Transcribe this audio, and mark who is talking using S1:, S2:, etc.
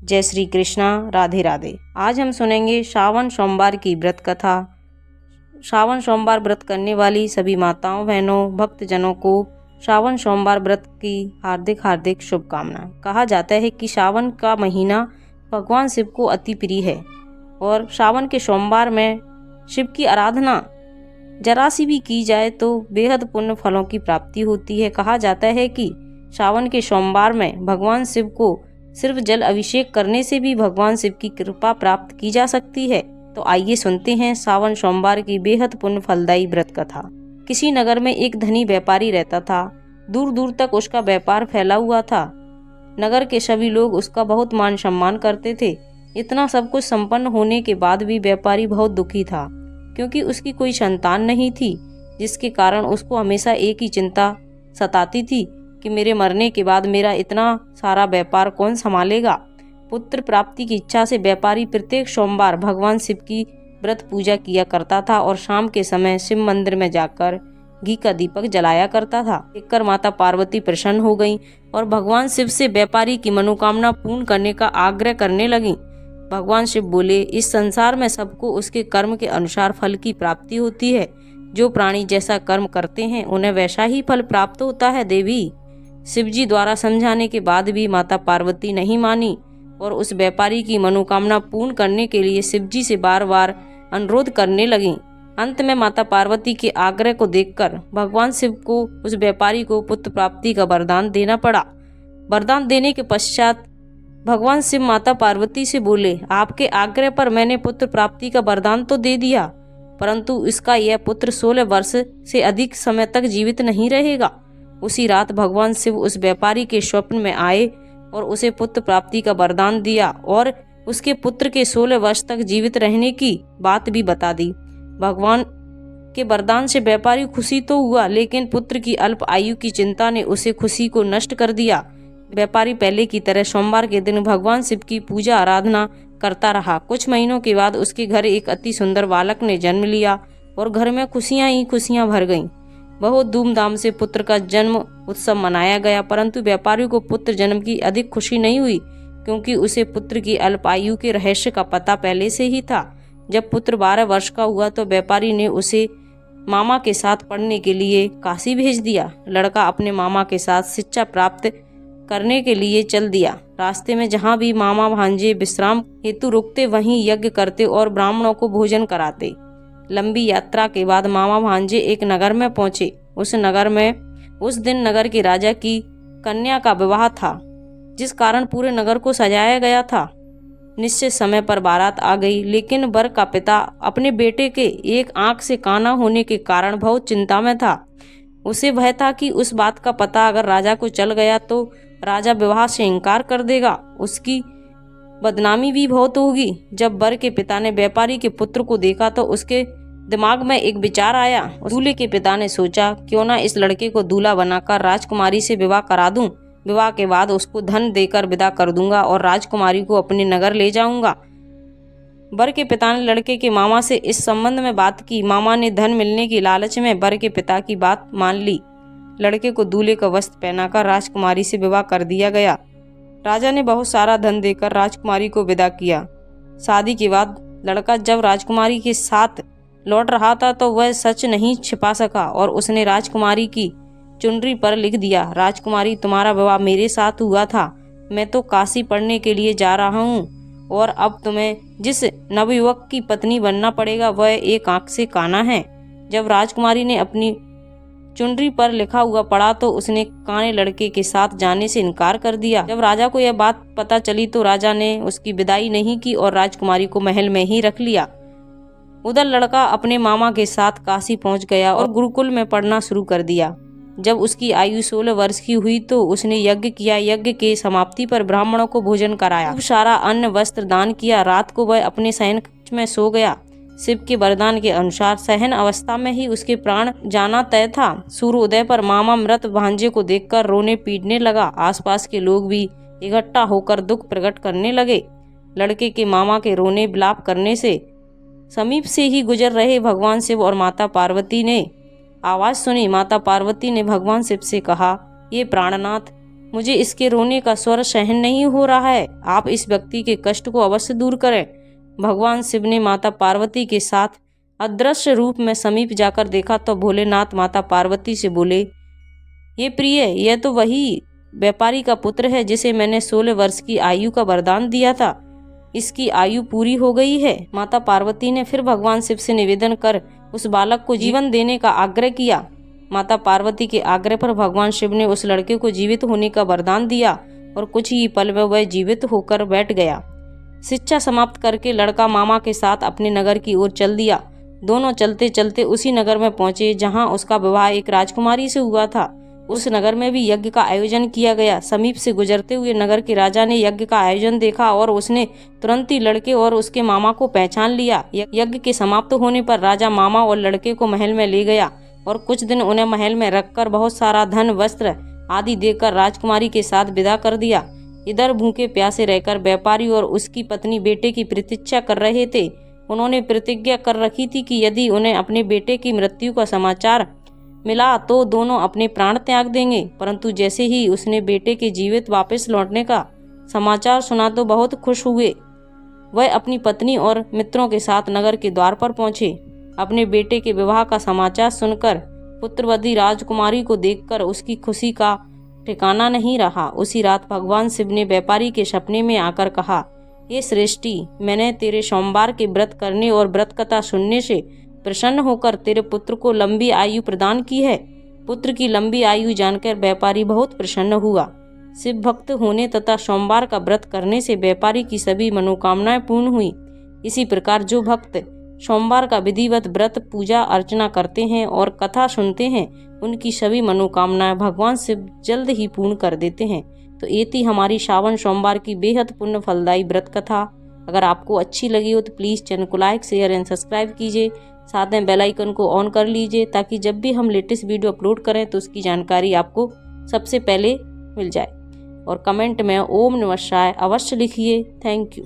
S1: जय श्री कृष्णा। राधे राधे। आज हम सुनेंगे श्रावण सोमवार की व्रत कथा। श्रावण सोमवार व्रत करने वाली सभी माताओं बहनों भक्तजनों को श्रावण सोमवार व्रत की हार्दिक हार्दिक शुभकामनाएं। कहा जाता है कि श्रावण का महीना भगवान शिव को अति प्रिय है और श्रावण के सोमवार में शिव की आराधना जरा सी भी की जाए तो बेहद पुण्य फलों की प्राप्ति होती है। कहा जाता है कि श्रावण के सोमवार में भगवान शिव को सिर्फ जल अभिषेक करने से भी भगवान शिव की कृपा प्राप्त की जा सकती है। तो आइए सुनते हैं श्रावण सोमवार की बेहद पुण्य फलदायी व्रत कथा। किसी नगर में एक धनी व्यापारी रहता था। दूर दूर तक उसका व्यापार फैला हुआ था। नगर के सभी लोग उसका बहुत मान सम्मान करते थे। इतना सब कुछ संपन्न होने के बाद भी व्यापारी बहुत दुखी था, क्योंकि उसकी कोई संतान नहीं थी, जिसके कारण उसको हमेशा एक ही चिंता सताती थी कि मेरे मरने के बाद मेरा इतना सारा व्यापार कौन संभालेगा। पुत्र प्राप्ति की इच्छा से व्यापारी प्रत्येक सोमवार भगवान शिव की व्रत पूजा किया करता था और शाम के समय शिव मंदिर में जाकर घी का दीपक जलाया करता था। देखकर माता पार्वती प्रसन्न हो गईं और भगवान शिव से व्यापारी की मनोकामना पूर्ण करने का आग्रह करने लगीं। भगवान शिव बोले, इस संसार में सबको उसके कर्म के अनुसार फल की प्राप्ति होती है। जो प्राणी जैसा कर्म करते हैं उन्हें वैसा ही फल प्राप्त होता है। देवी शिवजी द्वारा समझाने के बाद भी माता पार्वती नहीं मानी और उस व्यापारी की मनोकामना पूर्ण करने के लिए शिवजी से बार बार अनुरोध करने लगीं। अंत में माता पार्वती के आग्रह को देखकर भगवान शिव को उस व्यापारी को पुत्र प्राप्ति का वरदान देना पड़ा। वरदान देने के पश्चात भगवान शिव माता पार्वती से बोले, आपके आग्रह पर मैंने पुत्र प्राप्ति का वरदान तो दे दिया, परंतु इसका यह पुत्र 16 वर्ष से अधिक समय तक जीवित नहीं रहेगा। उसी रात भगवान शिव उस व्यापारी के स्वप्न में आए और उसे पुत्र प्राप्ति का वरदान दिया और उसके पुत्र के 16 वर्ष तक जीवित रहने की बात भी बता दी। भगवान के वरदान से व्यापारी खुशी तो हुआ, लेकिन पुत्र की अल्प आयु की चिंता ने उसे खुशी को नष्ट कर दिया। व्यापारी पहले की तरह सोमवार के दिन भगवान शिव की पूजा आराधना करता रहा। कुछ महीनों के बाद उसके घर एक अति सुंदर बालक ने जन्म लिया और घर में खुशियां ही खुशियां भर गईं। बहुत धूमधाम से पुत्र का जन्म उत्सव मनाया गया, परंतु व्यापारी को पुत्र जन्म की अधिक खुशी नहीं हुई, क्योंकि उसे पुत्र की अल्प आयु के रहस्य का पता पहले से ही था। जब पुत्र 12 वर्ष का हुआ तो व्यापारी ने उसे मामा के साथ पढ़ने के लिए काशी भेज दिया। लड़का अपने मामा के साथ शिक्षा प्राप्त करने के लिए चल दिया। रास्ते में जहाँ भी मामा भांजे विश्राम हेतु रुकते वहीं यज्ञ करते और ब्राह्मणों को भोजन कराते। लंबी यात्रा के बाद मामा भांजे एक नगर में पहुंचे। उस नगर में उस दिन नगर के राजा की कन्या का विवाह था, जिस कारण पूरे नगर को सजाया गया था। निश्चित समय पर बारात आ गई, लेकिन वर का पिता अपने बेटे के एक आंख से काना होने के कारण बहुत चिंता में था। उसे भय था कि उस बात का पता अगर राजा को चल गया तो राजा विवाह से इनकार कर देगा, उसकी बदनामी भी बहुत होगी। जब वर के पिता ने व्यापारी के पुत्र को देखा तो उसके दिमाग में एक विचार आया। दूल्हे के पिता ने सोचा, क्यों ना इस लड़के को दूल्हा बनाकर राजकुमारी से विवाह करा दूं। विवाह के बाद उसको धन देकर विदा कर दूंगा और राजकुमारी को अपने नगर ले जाऊंगा। वर के पिता ने लड़के के मामा से इस संबंध में बात की। मामा ने धन मिलने की लालच में वर के पिता की बात मान ली। लड़के को दूल्हे का वस्त्र पहनाकर राजकुमारी से विवाह कर दिया गया। राजा ने बहुत सारा धन देकर राजकुमारी को विदा किया। शादी के बाद लड़का जब राजकुमारी के साथ लौट रहा था तो वह सच नहीं छिपा सका और उसने राजकुमारी की चुनरी पर लिख दिया, राजकुमारी तुम्हारा विवाह मेरे साथ हुआ था। मैं तो काशी पढ़ने के लिए जा रहा हूँ और अब तुम्हें जिस नवयुवक की पत्नी बनना पड़ेगा वह एक आंख से काना है। जब राजकुमारी ने अपनी चुनरी पर लिखा हुआ पढ़ा तो उसने काने लड़के के साथ जाने से इनकार कर दिया। जब राजा को यह बात पता चली तो राजा ने उसकी विदाई नहीं की और राजकुमारी को महल में ही रख लिया। उधर लड़का अपने मामा के साथ काशी पहुंच गया और गुरुकुल में पढ़ना शुरू कर दिया। जब उसकी आयु 16 वर्ष की हुई तो उसने यज्ञ किया। यज्ञ के समाप्ति पर ब्राह्मणों को भोजन कराया, खूब सारा अन्न वस्त्र दान किया। रात को वह अपने शयन कक्ष में सो गया। शिव के वरदान के अनुसार सहन अवस्था में ही उसके प्राण जाना तय था। सूर्योदय पर मामा मृत भांजे को देखकर रोने पीटने लगा। आसपास के लोग भी इकट्ठा होकर दुख प्रकट करने लगे। लड़के के मामा के रोने विलाप करने से समीप से ही गुजर रहे भगवान शिव और माता पार्वती ने आवाज सुनी। माता पार्वती ने भगवान शिव से कहा, ये प्राणनाथ मुझे इसके रोने का स्वर सहन नहीं हो रहा है। आप इस व्यक्ति के कष्ट को अवश्य दूर करें। भगवान शिव ने माता पार्वती के साथ अदृश्य रूप में समीप जाकर देखा तो भोलेनाथ माता पार्वती से बोले, ये प्रिय, यह तो वही व्यापारी का पुत्र है जिसे मैंने 16 वर्ष की आयु का वरदान दिया था। इसकी आयु पूरी हो गई है। माता पार्वती ने फिर भगवान शिव से निवेदन कर उस बालक को जीवन देने का आग्रह किया। माता पार्वती के आग्रह पर भगवान शिव ने उस लड़के को जीवित होने का वरदान दिया और कुछ ही पल में वह जीवित होकर बैठ गया। शिक्षा समाप्त करके लड़का मामा के साथ अपने नगर की ओर चल दिया। दोनों चलते चलते उसी नगर में पहुंचे जहां उसका विवाह एक राजकुमारी से हुआ था। उस नगर में भी यज्ञ का आयोजन किया गया। समीप से गुजरते हुए नगर के राजा ने यज्ञ का आयोजन देखा और उसने तुरंत ही लड़के और उसके मामा को पहचान लिया। यज्ञ के समाप्त होने पर राजा मामा और लड़के को महल में ले गया और कुछ दिन उन्हें महल में रखकर बहुत सारा धन, वस्त्र आदि देकर राजकुमारी के साथ विदा कर दिया। इधर भूखे प्यासे रहकर व्यापारी और उसकी पत्नी बेटे की प्रतीक्षा कर रहे थे। उन्होंने प्रतिज्ञा कर रखी थी कि यदि उन्हें अपने बेटे की मृत्यु का समाचार मिला तो दोनों अपने प्राण त्याग देंगे। परंतु जैसे ही उसने बेटे के जीवित वापस लौटने का समाचार सुना तो बहुत खुश हुए। वह अपनी पत्नी और मित्रों के साथ नगर के द्वार पर पहुंचे। अपने बेटे के विवाह का समाचार सुनकर पुत्रवती राजकुमारी को देखकर उसकी खुशी का ठिकाना नहीं रहा। उसी रात भगवान शिव ने व्यापारी के सपने में आकर कहा, ये श्रेष्ठी, मैंने तेरे सोमवार के व्रत करने और व्रत कथा सुनने से प्रसन्न होकर तेरे पुत्र को लंबी आयु प्रदान की है। पुत्र की लंबी आयु जानकर व्यापारी बहुत प्रसन्न हुआ। शिव भक्त होने तथा सोमवार का व्रत करने से व्यापारी की सभी मनोकामनाएं पूर्ण हुई। इसी प्रकार जो भक्त सोमवार का विधिवत व्रत, पूजा अर्चना करते हैं और कथा सुनते हैं, उनकी सभी मनोकामनाएं भगवान शिव जल्द ही पूर्ण कर देते हैं। तो ये थी हमारी श्रावण सोमवार की बेहद पुण्य फलदायी व्रत कथा। अगर आपको अच्छी लगी हो तो प्लीज़ चैनल को लाइक, शेयर एंड सब्सक्राइब कीजिए। साथ में बेल आइकन को ऑन कर लीजिए ताकि जब भी हम लेटेस्ट वीडियो अपलोड करें तो उसकी जानकारी आपको सबसे पहले मिल जाए। और कमेंट में ओम नमः शिवाय अवश्य लिखिए। Thank you.